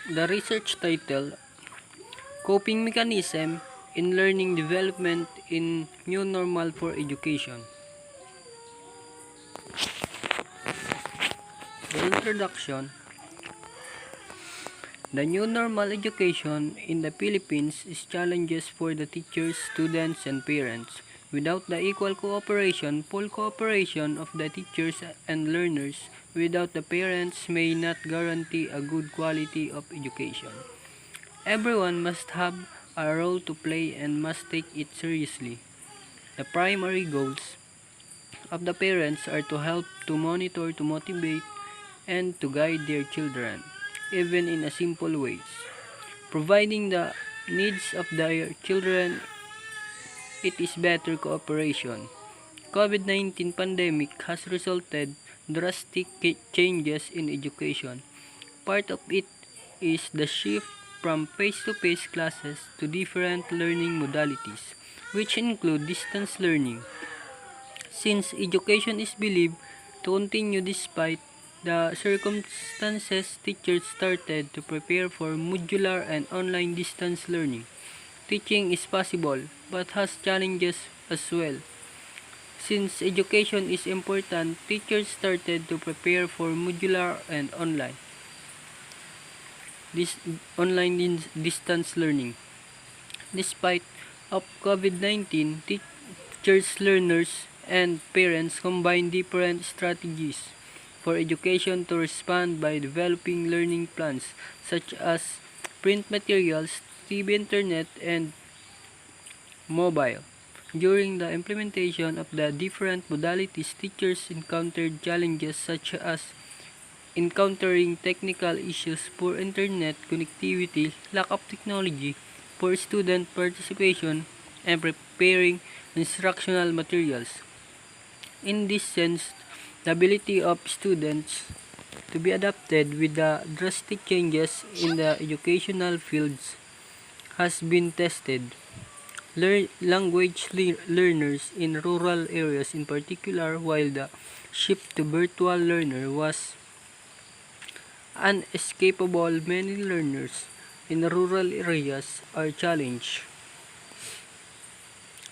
The research title, Coping Mechanism in Learning Development in New Normal for Education. The introduction. The new normal education in the Philippines is challenges for the teachers, students, and parents. Without the equal cooperation, full cooperation of the teachers and learners, without the parents may not guarantee a good quality of education. Everyone must have a role to play and must take it seriously. The primary goals of the parents are to help, to monitor, to motivate, and to guide their children, even in a simple ways. Providing the needs of their children, it is better cooperation. COVID-19 pandemic has resulted drastic changes in education. Part of it is the shift from face-to-face classes to different learning modalities, which include distance learning. Since education is believed to continue despite the circumstances, teachers started to prepare for modular and online distance learning. Teaching is possible, but has challenges as well. Since education is important, teachers started to prepare for modular and this online distance learning. Despite of COVID-19, teachers, learners, and parents combine different strategies for education to respond by developing learning plans such as print materials, TV, internet, and mobile. During the implementation of the different modalities, teachers encountered challenges such as encountering technical issues, poor internet connectivity, lack of technology, poor student participation, and preparing instructional materials. In this sense, the ability of students to be adapted with the drastic changes in the educational fields has been tested. Language learners in rural areas in particular, while the shift to virtual learner was unescapable, many learners in rural areas are challenged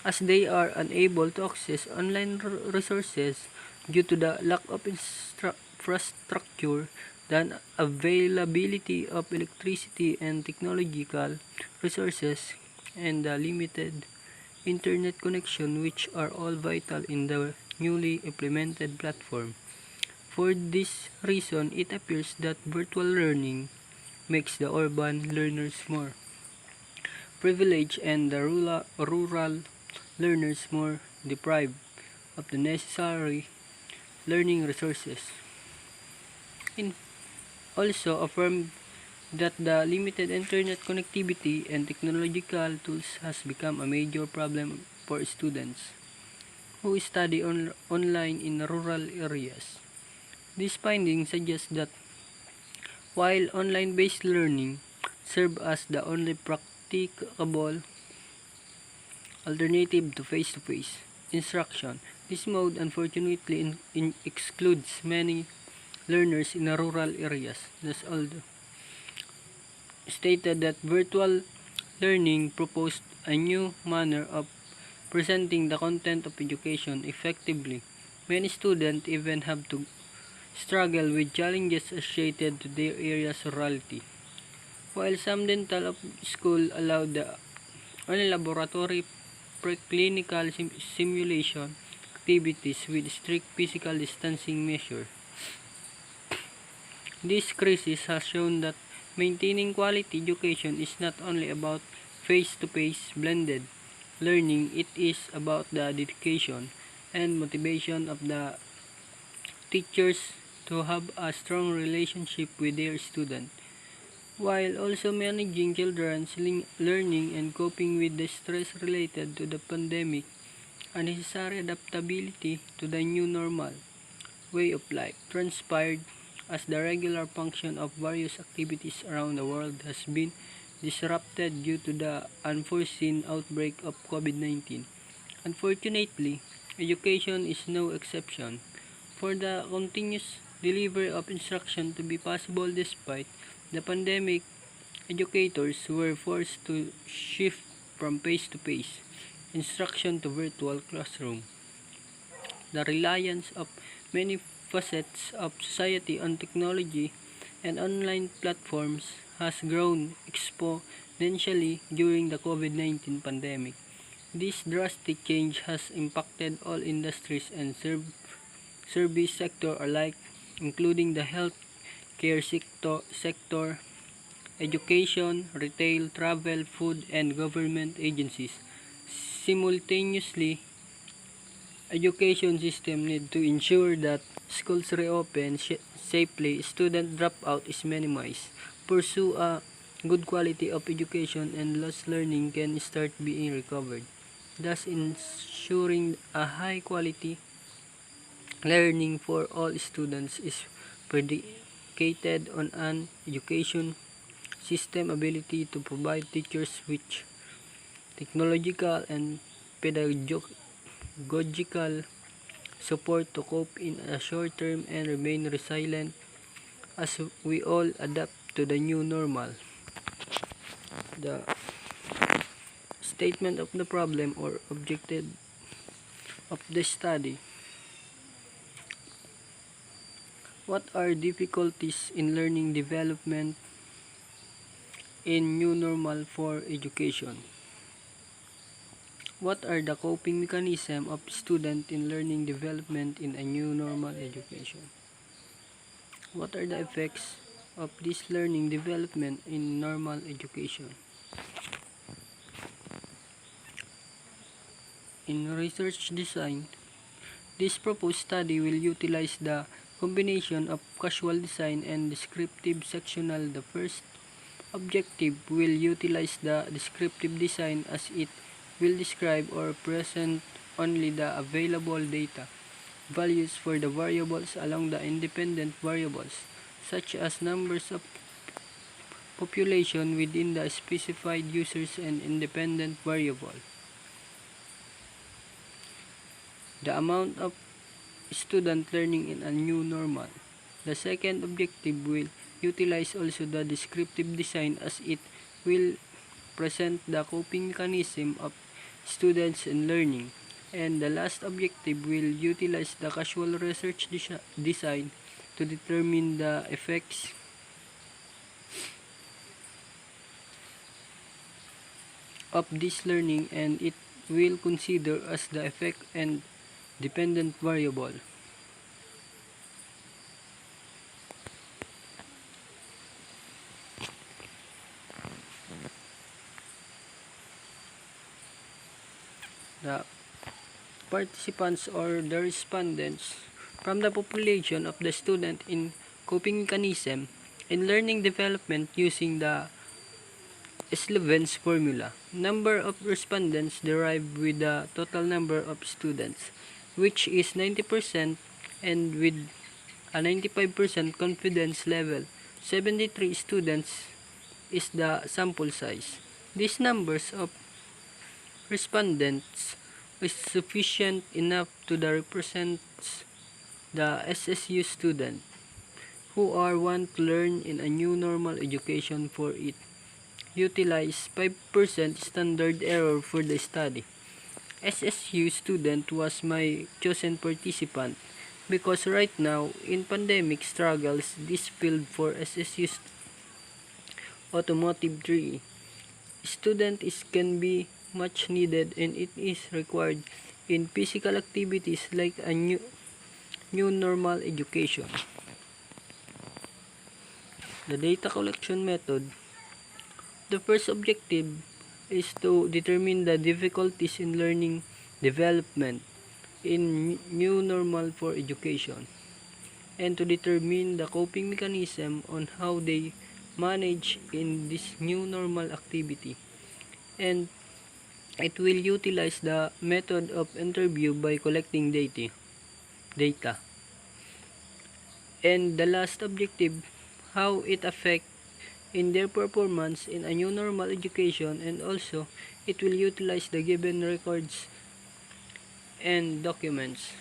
as they are unable to access online resources due to the lack of infrastructure, the availability of electricity and technological resources, and the limited internet connection, which are all vital in the newly implemented platform. For this reason, it appears that virtual learning makes the urban learners more privileged and the rural learners more deprived of the necessary learning resources. It also affirmed that the limited internet connectivity and technological tools has become a major problem for students who study online in rural areas. This finding suggests that while online-based learning serves as the only practicable alternative to face-to-face instruction, this mode unfortunately excludes many learners in rural areas. Thus, although stated that virtual learning proposed a new manner of presenting the content of education effectively, many students even have to struggle with challenges associated to their area's rurality. While some dental schools allow the only laboratory preclinical simulation activities with strict physical distancing measures, this crisis has shown that maintaining quality education is not only about face-to-face blended learning, it is about the dedication and motivation of the teachers to have a strong relationship with their students, while also managing children's learning and coping with the stress related to the pandemic and necessary adaptability to the new normal way of life transpired as the regular function of various activities around the world has been disrupted due to the unforeseen outbreak of COVID-19. Unfortunately, education is no exception. For the continuous delivery of instruction to be possible despite the pandemic, educators were forced to shift from face-to-face instruction to virtual classroom. The reliance of many facets of society on technology and online platforms has grown exponentially during the COVID-19 pandemic. This drastic change has impacted all industries and service sector alike, including the healthcare sector, education, retail, travel, food, and government agencies. Simultaneously, education system need to ensure that schools reopen safely, student dropout is minimized, pursue a good quality of education, and lost learning can start being recovered, thus ensuring a high quality learning for all students is predicated on an education system ability to provide teachers with technological and pedagogical support to cope in a short term and remain resilient as we all adapt to the new normal. The statement of the problem or objective of the study. What are difficulties in learning development in new normal for education? What are the coping mechanisms of student in learning development in a new normal education? What are the effects of this learning development in normal education? In research design, this proposed study will utilize the combination of casual design and descriptive sectional. The first objective will utilize the descriptive design as it will describe or present only the available data values for the variables along the independent variables, such as numbers of population within the specified users and independent variable. The amount of student learning in a new normal. The second objective will utilize also the descriptive design as it will present the coping mechanism of students in learning. And the last objective will utilize the casual research design to determine the effects of this learning, and it will consider as the effect and dependent variable. The participants or the respondents from the population of the student in coping mechanism in learning development using the Slevens formula. Number of respondents derived with the total number of students, which is 90%, and with a 95% confidence level. 73 students is the sample size. These numbers of respondents is sufficient enough to represent the SSU student who are want to learn in a new normal education. For it utilize 5% standard error for the study. SSU student was my chosen participant because right now in pandemic struggles this field for SSU automotive 3 student can be much needed, and it is required in physical activities like a new normal education. The data collection method. The first objective is to determine the difficulties in learning development in new normal for education, and to determine the coping mechanism on how they manage in this new normal activity. And it will utilize the method of interview by collecting data. And the last objective, how it affects in their performance in a new normal education, and also it will utilize the given records and documents.